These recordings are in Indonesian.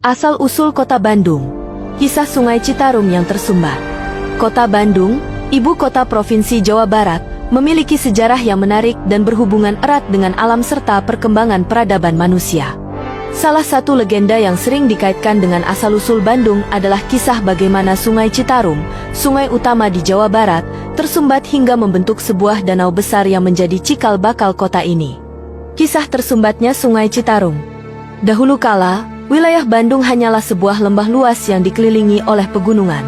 Asal-usul Kota Bandung. Kisah Sungai Citarum yang tersumbat. Kota Bandung, ibu kota Provinsi Jawa Barat, memiliki sejarah yang menarik dan berhubungan erat dengan alam serta perkembangan peradaban manusia. Salah satu legenda yang sering dikaitkan dengan asal-usul Bandung adalah kisah bagaimana Sungai Citarum, sungai utama di Jawa Barat, tersumbat hingga membentuk sebuah danau besar yang menjadi cikal bakal kota ini. Kisah tersumbatnya Sungai Citarum. Dahulu kala, wilayah Bandung hanyalah sebuah lembah luas yang dikelilingi oleh pegunungan.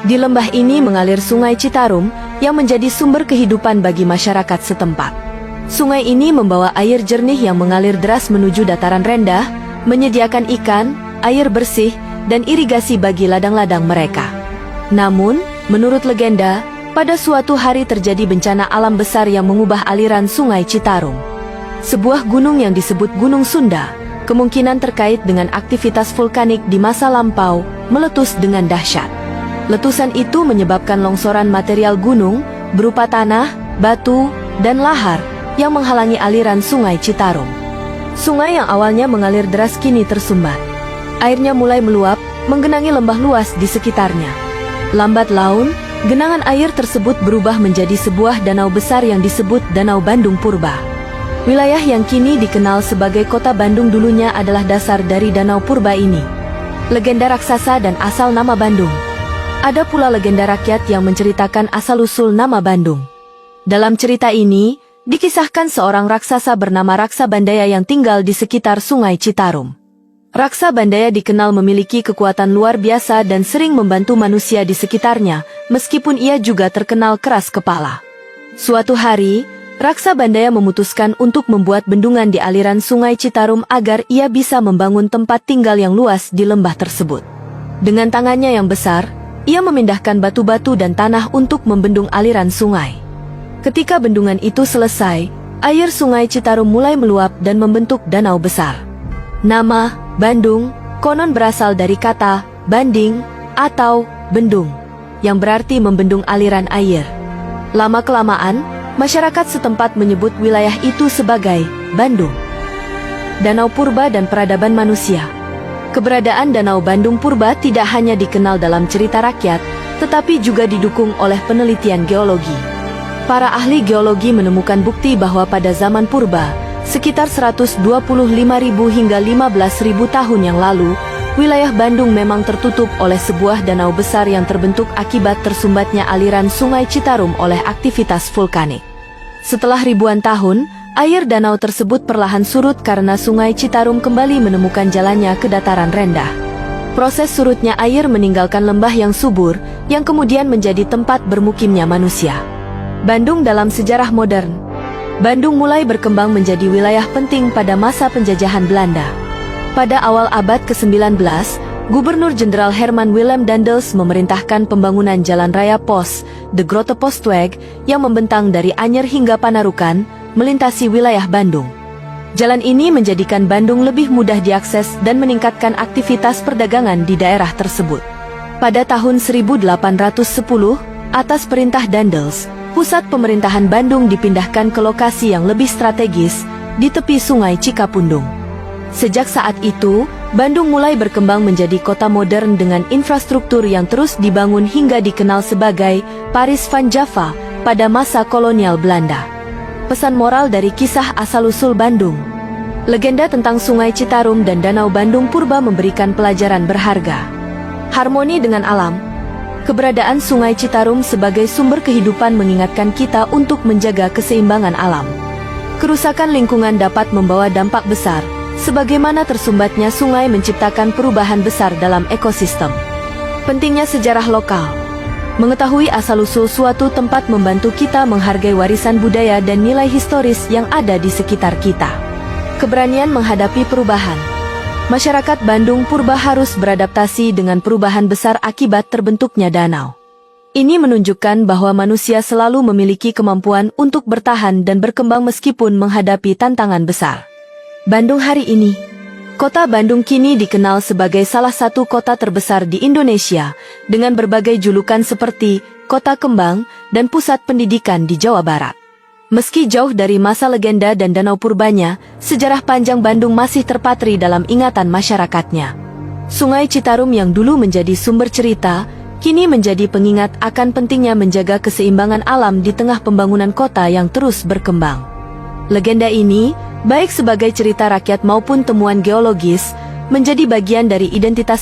Di lembah ini mengalir Sungai Citarum, yang menjadi sumber kehidupan bagi masyarakat setempat. Sungai ini membawa air jernih yang mengalir deras menuju dataran rendah, menyediakan ikan, air bersih, dan irigasi bagi ladang-ladang mereka. Namun, menurut legenda, pada suatu hari terjadi bencana alam besar yang mengubah aliran Sungai Citarum. Sebuah gunung yang disebut Gunung Sunda, kemungkinan terkait dengan aktivitas vulkanik di masa lampau, meletus dengan dahsyat. Letusan itu menyebabkan longsoran material gunung, berupa tanah, batu, dan lahar, yang menghalangi aliran Sungai Citarum. Sungai yang awalnya mengalir deras kini tersumbat. Airnya mulai meluap, menggenangi lembah luas di sekitarnya. Lambat laun, genangan air tersebut berubah menjadi sebuah danau besar yang disebut Danau Bandung Purba. Wilayah yang kini dikenal sebagai Kota Bandung dulunya adalah dasar dari Danau Purba ini. Legenda raksasa dan asal nama Bandung. Ada pula legenda rakyat yang menceritakan asal-usul nama Bandung. Dalam cerita ini, dikisahkan seorang raksasa bernama Raksa Bandaya yang tinggal di sekitar Sungai Citarum. Raksa Bandaya dikenal memiliki kekuatan luar biasa dan sering membantu manusia di sekitarnya, meskipun ia juga terkenal keras kepala. Suatu hari, Raksa Bandaya memutuskan untuk membuat bendungan di aliran Sungai Citarum agar ia bisa membangun tempat tinggal yang luas di lembah tersebut. Dengan tangannya yang besar, ia memindahkan batu-batu dan tanah untuk membendung aliran sungai. Ketika bendungan itu selesai, air Sungai Citarum mulai meluap dan membentuk danau besar. Nama Bandung konon berasal dari kata banding atau bendung, yang berarti membendung aliran air. Lama-kelamaan, masyarakat setempat menyebut wilayah itu sebagai Bandung. Danau Purba dan peradaban manusia. Keberadaan Danau Bandung Purba tidak hanya dikenal dalam cerita rakyat, tetapi juga didukung oleh penelitian geologi. Para ahli geologi menemukan bukti bahwa pada zaman purba, sekitar 125.000 hingga 15.000 tahun yang lalu, wilayah Bandung memang tertutup oleh sebuah danau besar yang terbentuk akibat tersumbatnya aliran Sungai Citarum oleh aktivitas vulkanik. Setelah ribuan tahun, air danau tersebut perlahan surut karena Sungai Citarum kembali menemukan jalannya ke dataran rendah. Proses surutnya air meninggalkan lembah yang subur, yang kemudian menjadi tempat bermukimnya manusia. Bandung dalam sejarah modern. Bandung mulai berkembang menjadi wilayah penting pada masa penjajahan Belanda. Pada awal abad ke-19, Gubernur Jenderal Herman Willem Daendels memerintahkan pembangunan jalan raya Pos, de Grote Postweg, yang membentang dari Anyer hingga Panarukan, melintasi wilayah Bandung. Jalan ini menjadikan Bandung lebih mudah diakses dan meningkatkan aktivitas perdagangan di daerah tersebut. Pada tahun 1810, atas perintah Daendels, pusat pemerintahan Bandung dipindahkan ke lokasi yang lebih strategis, di tepi Sungai Cikapundung. Sejak saat itu, Bandung mulai berkembang menjadi kota modern dengan infrastruktur yang terus dibangun hingga dikenal sebagai Paris van Java pada masa kolonial Belanda. Pesan moral dari kisah asal-usul Bandung. Legenda tentang Sungai Citarum dan Danau Bandung Purba memberikan pelajaran berharga. Harmoni dengan alam. Keberadaan Sungai Citarum sebagai sumber kehidupan mengingatkan kita untuk menjaga keseimbangan alam. Kerusakan lingkungan dapat membawa dampak besar, sebagaimana tersumbatnya sungai menciptakan perubahan besar dalam ekosistem. Pentingnya sejarah lokal. Mengetahui asal-usul suatu tempat membantu kita menghargai warisan budaya dan nilai historis yang ada di sekitar kita. Keberanian menghadapi perubahan. Masyarakat Bandung Purba harus beradaptasi dengan perubahan besar akibat terbentuknya danau. Ini menunjukkan bahwa manusia selalu memiliki kemampuan untuk bertahan dan berkembang meskipun menghadapi tantangan besar. Bandung hari ini. Kota Bandung kini dikenal sebagai salah satu kota terbesar di Indonesia, dengan berbagai julukan seperti Kota Kembang dan Pusat Pendidikan di Jawa Barat. Meski jauh dari masa legenda dan danau purbanya, sejarah panjang Bandung masih terpatri dalam ingatan masyarakatnya. Sungai Citarum yang dulu menjadi sumber cerita, kini menjadi pengingat akan pentingnya menjaga keseimbangan alam di tengah pembangunan kota yang terus berkembang. Legenda ini, baik sebagai cerita rakyat maupun temuan geologis, menjadi bagian dari identitas